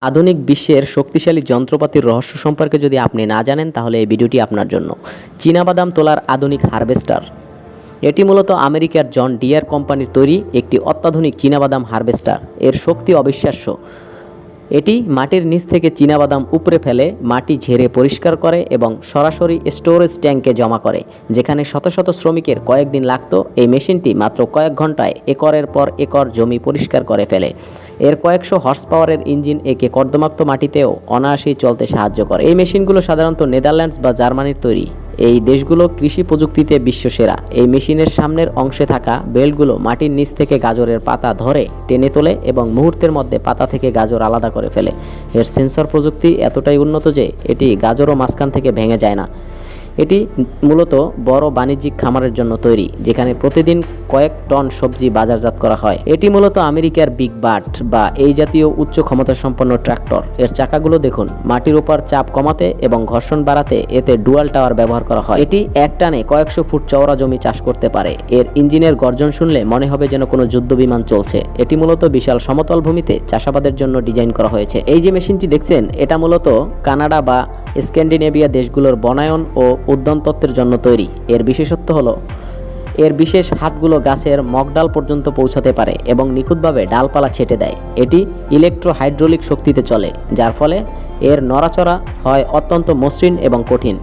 আধুনিক বিশ্বের শক্তিশালী যন্ত্রপাতির রহস্য সম্পর্কে যদি আপনি না জানেন তাহলে এই ভিডিওটি আপনার জন্য। চীনাবাদাম তোলার আধুনিক হারভেস্টার। এটি মূলত আমেরিকার জন ডিয়ার কোম্পানির তৈরি একটি অত্যাধুনিক চীনাবাদাম হারভেস্টার। এর শক্তি অবিশ্বাস্য। এটি মাটির নিচ থেকে চীনাবাদাম উপড়ে ফেলে, মাটি ঝেড়ে পরিষ্কার করে এবং সরাসরি স্টোরেজ ট্যাঙ্কে জমা করে। যেখানে শত শত শ্রমিকের কয়েকদিন লাগত, এই মেশিনটি মাত্র কয়েক ঘন্টায় একরের পর একর জমি পরিষ্কার করে ফেলে। এর কয়েকশো হর্স পাওয়ারের ইঞ্জিন একে কর্দমাক্ত মাটিতেও অনায়াসেই চলতে সাহায্য করে। এই মেশিনগুলো সাধারণত নেদারল্যান্ডস বা জার্মানির তৈরি। এই দেশগুলো কৃষি প্রযুক্তিতে বিশ্বসেরা। এই মেশিনের সামনের অংশে থাকা বেল্টগুলো মাটির নিচ থেকে গাজরের পাতা ধরে টেনে তোলে এবং মুহূর্তের মধ্যে পাতা থেকে গাজর আলাদা করে ফেলে। এর সেন্সর প্রযুক্তি এতটাই উন্নত যে এটি গাজরও মাঝখান থেকে ভেঙে যায় না। এটি মূলত বড় বাণিজ্যিক খামারের জন্য তৈরি, যেখানে প্রতিদিন কয়েক টন সবজি বাজারজাত করা হয়। এটি মূলত আমেরিকার বিগ বাট বা এই জাতীয় উচ্চ ক্ষমতা সম্পন্ন ট্রাক্টর। এর চাকাগুলো দেখুন, মাটির উপর চাপ কমাতে এবং ঘর্ষণ বাড়াতে এতে ডুয়াল টাওয়ার ব্যবহার করা হয়। এটি এক টানে কয়েকশো ফুট চওড়া জমি চাষ করতে পারে। এর ইঞ্জিনের গর্জন শুনলে মনে হবে যেন কোনো যুদ্ধ বিমান চলছে। এটি মূলত বিশাল সমতল ভূমিতে চাষাবাদের জন্য ডিজাইন করা হয়েছে। এই যে মেশিনটি দেখছেন, এটা মূলত কানাডা বা স্ক্যান্ডিনেভিয়া দেশগুলোর বনায়ন ও উদ্যান তত্ত্বের জন্য তৈরি। এর বিশেষত্ব হলো এর বিশেষ হাতগুলো গাছের মগডাল পর্যন্ত পৌঁছাতে পারে এবং নিখুঁতভাবে ডালপালা ছেটে দেয়। এটি ইলেকট্রো হাইড্রোলিক শক্তিতে চলে, যার ফলে এর নড়াচড়া হয় অত্যন্ত মসৃণ এবং কঠিন।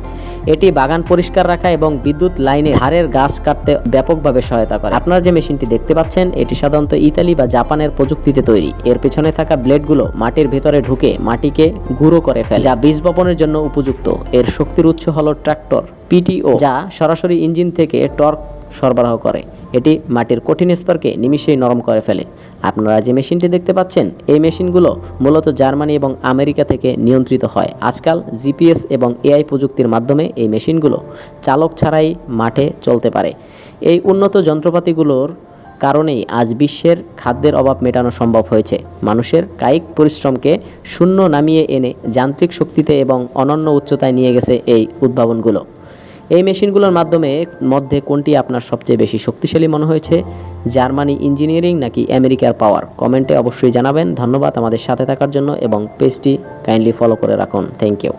এটি বাগান পরিষ্কার রাখা এবং বিদ্যুৎ লাইনে ধারের গাছ কাটতে ব্যাপকভাবে সহায়তা করে। আপনারা যে মেশিনটি দেখতে পাচ্ছেন, এটি সাধারণত ইতালি বা জাপানের প্রযুক্তিতে তৈরি। এর পেছনে থাকা ব্লেডগুলো মাটির ভেতরে ঢুকে মাটিকে গুঁড়ো করে ফেলে, যা বীজ বপনের জন্য উপযুক্ত। এর শক্তির উৎস হলো ট্রাক্টর পিটিও, যা সরাসরি ইঞ্জিন থেকে টর্ক সরবরাহ করে। এটি মাটির কঠিন স্তরকে নিমিষেই নরম করে ফেলে। আপনারা যে মেশিনটি দেখতে পাচ্ছেন, এই মেশিনগুলো মূলত জার্মানি এবং আমেরিকা থেকে নিয়ন্ত্রিত হয়। আজকাল জিপিএস এবং এআই প্রযুক্তির মাধ্যমে এই মেশিনগুলো চালক ছাড়াই মাঠে চলতে পারে। এই উন্নত যন্ত্রপাতিগুলোর কারণেই আজ বিশ্বের খাদ্যের অভাব মেটানো সম্ভব হয়েছে। মানুষের কায়িক পরিশ্রমকে শূন্য নামিয়ে এনে যান্ত্রিক শক্তিতে এবং অনন্য উচ্চতায় নিয়ে গেছে এই উদ্ভাবনগুলো। এই মেশিনগুলোর মধ্যে কোনটি আপনার সবচেয়ে বেশি শক্তিশালী মনে হয়েছে? জার্মানি ইঞ্জিনিয়ারিং নাকি আমেরিকার পাওয়ার? কমেন্টে অবশ্যই জানাবেন। ধন্যবাদ আমাদের সাথে থাকার জন্য এবং পেজটি কাইন্ডলি ফলো করে রাখুন। Thank you.